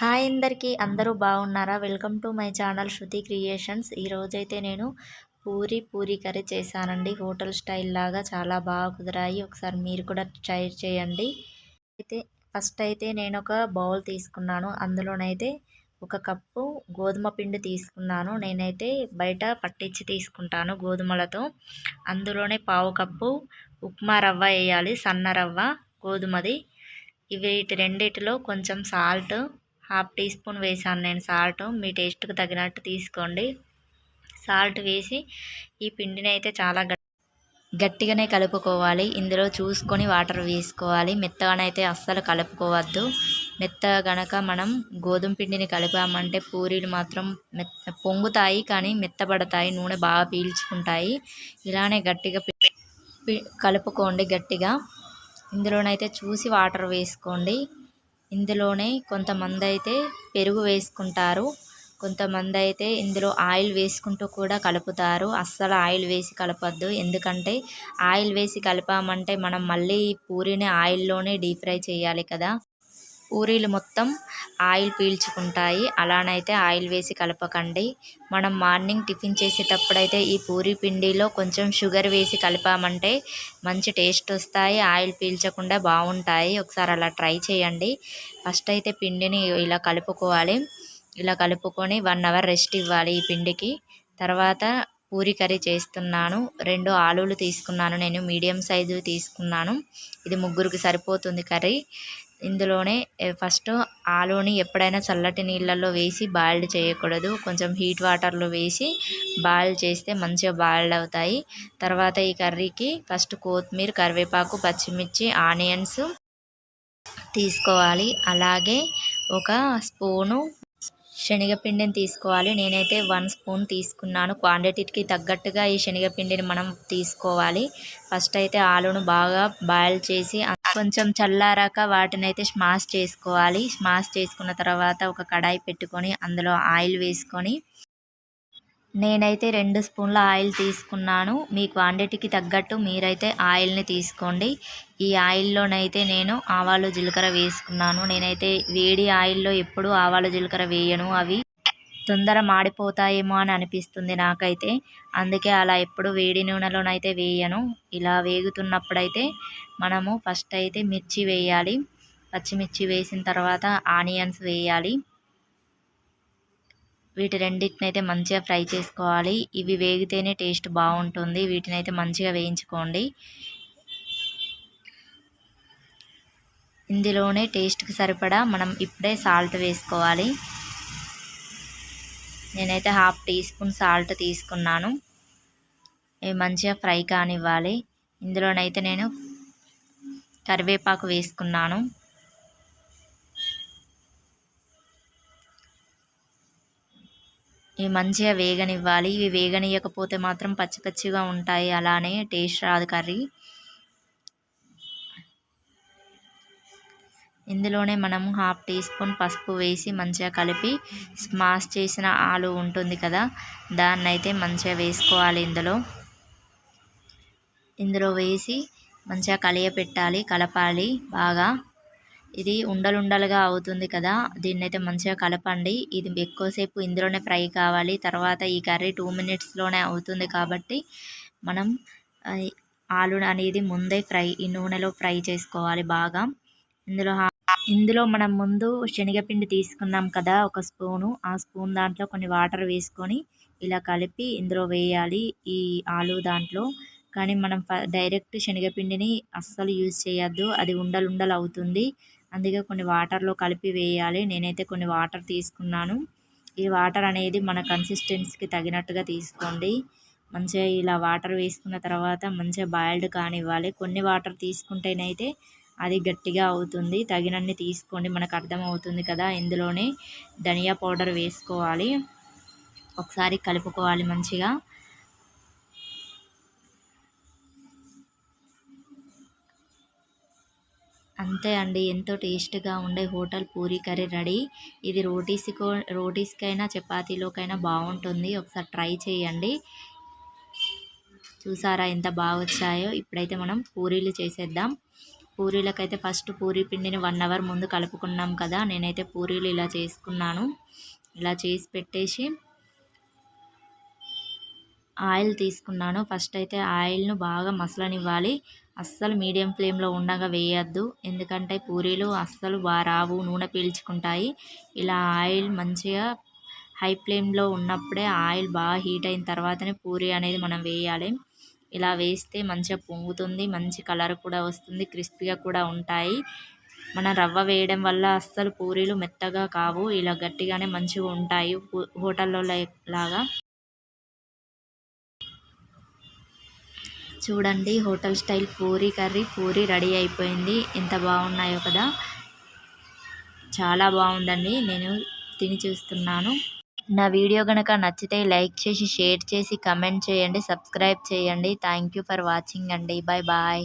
Hi అందరికీ అందరూ బాగున్నారా? Welcome to my channel Shruti creations. ఈరోజైతే నేను పూరీ కర్రీ చేశానండి. హోటల్ స్టైల్ లాగా చాలా బాగా కుదిరాయి. ఒకసారి మీరు కూడా ట్రై చేయండి. ఫస్ట్ అయితే నేను ఒక బౌల్ తీసుకున్నాను. అందులోనైతే ఒక కప్పు గోధుమ పిండి తీసుకున్నాను. నేనైతే బయట పట్టించి తీసుకుంటాను గోధుమలతో. అందులోనే పావు కప్పు ఉప్మా రవ్వ వేయాలి, సన్న రవ్వ గోధుమది. వీటి రెండిటిలో కొంచెం సాల్ట్, హాఫ్ టీ స్పూన్ వేసాను నేను సాల్ట్. మీ టేస్ట్కి తగినట్టు తీసుకోండి. సాల్ట్ వేసి ఈ పిండిని అయితే చాలా గట్టిగానే కలుపుకోవాలి. ఇందులో చూసుకొని వాటర్ వేసుకోవాలి. మెత్తగానైతే అస్సలు కలుపుకోవద్దు. మెత్తగా గనక మనం గోధుమ పిండిని కలిపామంటే పూరీలు మాత్రం పొంగుతాయి, కానీ మెత్తబడతాయి, నూనె బాగా పీల్చుకుంటాయి. ఇలానే గట్టిగా కలుపుకోండి గట్టిగా. ఇందులోనైతే చూసి వాటర్ వేసుకోండి. ఇందులోనే కొంతమంది అయితే పెరుగు వేసుకుంటారు, కొంతమంది అయితే ఇందులో ఆయిల్ వేసుకుంటూ కూడా కలుపుతారు. అస్సలు ఆయిల్ వేసి కలపద్దు, ఎందుకంటే ఆయిల్ వేసి కలిపామంటే మనం మళ్ళీ పూరీని ఆయిల్లోనే డీప్ ఫ్రై చేయాలి కదా, పూరీలు మొత్తం ఆయిల్ పీల్చుకుంటాయి. అలానైతే ఆయిల్ వేసి కలపకండి. మనం మార్నింగ్ టిఫిన్ చేసేటప్పుడైతే ఈ పూరీ పిండిలో కొంచెం షుగర్ వేసి కలిపామంటే మంచి టేస్ట్ వస్తాయి, ఆయిల్ పీల్చకుండా బాగుంటాయి. ఒకసారి అలా ట్రై చేయండి. ఫస్ట్ అయితే పిండిని ఇలా కలుపుకోవాలి. ఇలా కలుపుకొని 1 అవర్ రెస్ట్ ఇవ్వాలి ఈ పిండికి. తర్వాత పూరీ కర్రీ చేస్తున్నాను. 2 ఆలూలు తీసుకున్నాను, నేను మీడియం సైజు తీసుకున్నాను. ఇది ముగ్గురికి సరిపోతుంది కర్రీ. ఇందులోనే ఫస్ట్ ఆలూని ఎప్పుడైనా చల్లటి నీళ్ళల్లో వేసి బాయిల్డ్ చేయకూడదు, కొంచెం హీట్ వాటర్లో వేసి బాయిల్ చేస్తే మంచిగా బాయిల్డ్ అవుతాయి. తర్వాత ఈ కర్రీకి ఫస్ట్ కొత్తిమీర, కరివేపాకు, పచ్చిమిర్చి, ఆనియన్స్ తీసుకోవాలి. అలాగే ఒక స్పూను శనగపిండిని తీసుకోవాలి. నేనైతే 1 స్పూన్ తీసుకున్నాను. క్వాంటిటీకి తగ్గట్టుగా ఈ శనగపిండిని మనం తీసుకోవాలి. ఫస్ట్ అయితే ఆలూను బాగా బాయిల్ చేసి కొంచెం చల్లారాక వాటిని అయితే స్మాష్ చేసుకోవాలి. స్మాష్ చేసుకున్న తర్వాత ఒక కడాయి పెట్టుకొని అందులో ఆయిల్ వేసుకొని, నేనైతే 2 స్పూన్ల ఆయిల్ తీసుకున్నాను. మీ క్వాంటిటీకి తగ్గట్టు మీరైతే ఆయిల్ని తీసుకోండి. ఈ ఆయిల్లోనైతే నేను ఆవాలు, జీలకర్ర వేసుకున్నాను. నేనైతే వేడి ఆయిల్లో ఎప్పుడు ఆవాలు, జీలకర్ర వేయను, అవి తొందర మాడిపోతాయేమో అని అనిపిస్తుంది నాకైతే. అందుకే అలా ఎప్పుడు వేడి నూనెలోనైతే వేయను. ఇలా వేగుతున్నప్పుడైతే మనము ఫస్ట్ అయితే మిర్చి వేయాలి. పచ్చిమిర్చి వేసిన తర్వాత ఆనియన్స్ వేయాలి. వీటి రెండింటినైతే మంచిగా ఫ్రై చేసుకోవాలి. ఇవి వేగితేనే టేస్ట్ బాగుంటుంది. వీటినైతే మంచిగా వేయించుకోండి. ఇందులోనే టేస్ట్కి సరిపడా మనం ఇప్పుడే సాల్ట్ వేసుకోవాలి. నేనైతే హాఫ్ టీ స్పూన్ సాల్ట్ తీసుకున్నాను. ఇవి మంచిగా ఫ్రై కానివ్వాలి. ఇందులోనైతే నేను కరివేపాకు వేసుకున్నాను. ఇవి మంచిగా వేగనివ్వాలి. ఇవి వేగనియకపోతే మాత్రం పచ్చి పచ్చిగా ఉంటాయి, అలానే టేస్ట్ రాదు కర్రీ. ఇందులోనే మనము హాఫ్ టీ స్పూన్ పసుపు వేసి మంచిగా కలిపి, స్మాష్ చేసిన ఆలు ఉంటుంది కదా, దాన్ని అయితే మంచిగా వేసుకోవాలి. ఇందులో వేసి మంచిగా కలియపెట్టాలి, కలపాలి బాగా. ఇది ఉండలుండలుగా అవుతుంది కదా, దీన్నైతే మంచిగా కలపండి. ఇది ఎక్కువసేపు ఇందులోనే ఫ్రై కావాలి. తర్వాత ఈ కర్రీ 2 మినిట్స్లోనే అవుతుంది కాబట్టి మనం ఆలు అనేది ముందే ఈ నూనెలో ఫ్రై చేసుకోవాలి బాగా. ఇందులో మనం ముందు శనగపిండి తీసుకున్నాం కదా ఒక స్పూను, ఆ స్పూన్ దాంట్లో కొన్ని వాటర్ వేసుకొని ఇలా కలిపి ఇందులో వేయాలి ఈ ఆలు దాంట్లో. కానీ మనం డైరెక్ట్ శనగపిండిని అస్సలు యూజ్ చేయొద్దు, అది ఉండలు అవుతుంది. అందుకే కొన్ని వాటర్లో కలిపి వేయాలి. నేనైతే కొన్ని వాటర్ తీసుకున్నాను. ఈ వాటర్ అనేది మన కన్సిస్టెన్సీకి తగినట్టుగా తీసుకోండి. మంచిగా ఇలా వాటర్ వేసుకున్న తర్వాత మంచిగా బాయిల్డ్ కానివ్వాలి. కొన్ని వాటర్ తీసుకుంటేనైతే అది గట్టిగా అవుతుంది. తగినన్ని తీసుకోండి, మనకు అర్థమవుతుంది కదా. ఇందులోనే ధనియా పౌడర్ వేసుకోవాలి. ఒకసారి కలుపుకోవాలి మంచిగా. అంతే అండి, ఎంతో టేస్ట్గా ఉండే హోటల్ పూరీ కర్రీ రెడీ. ఇది రోటీస్కైనా చపాతీలోకైనా బాగుంటుంది. ఒకసారి ట్రై చేయండి. చూసారా ఎంత బాగా వచ్చాయో. ఇప్పుడైతే మనం పూరీలు చేసేద్దాం. పూరీలకైతే ఫస్ట్ పూరీ పిండిని 1 అవర్ ముందు కలుపుకున్నాం కదా, నేనైతే పూరీలు ఇలా చేసుకున్నాను. ఇలా చేసి పెట్టేసి ఆయిల్ తీసుకున్నాను. ఫస్ట్ అయితే ఆయిల్ను బాగా మసలనివ్వాలి. అస్సలు మీడియం ఫ్లేమ్లో ఉండగా వేయద్దు, ఎందుకంటే పూరీలు అస్సలు రావు, నూనె పీల్చుకుంటాయి. ఇలా ఆయిల్ మంచిగా హై ఫ్లేమ్లో ఉన్నప్పుడే ఆయిల్ బాగా హీట్ అయిన తర్వాతనే పూరీ అనేది మనం వేయాలి. ఇలా వేస్తే మంచిగా పొంగుతుంది, మంచి కలర్ కూడా వస్తుంది, క్రిస్పీగా కూడా ఉంటాయి. మనం రవ్వ వేయడం వల్ల అస్సలు పూరీలు మెత్తగా కావు, ఇలా గట్టిగానే మంచిగా ఉంటాయి హోటల్లో లాగా. చూడండి, హోటల్ స్టైల్ పూరీ రెడీ అయిపోయింది. ఎంత బాగున్నాయో కదా, చాలా బాగుందండి. నేను తిని చూస్తున్నాను. నా వీడియో కనుక నచ్చితే లైక్ చేసి, షేర్ చేసి, కమెంట్ చేయండి, సబ్స్క్రైబ్ చేయండి. థ్యాంక్ యూ ఫర్ వాచింగ్ అండి. Bye bye.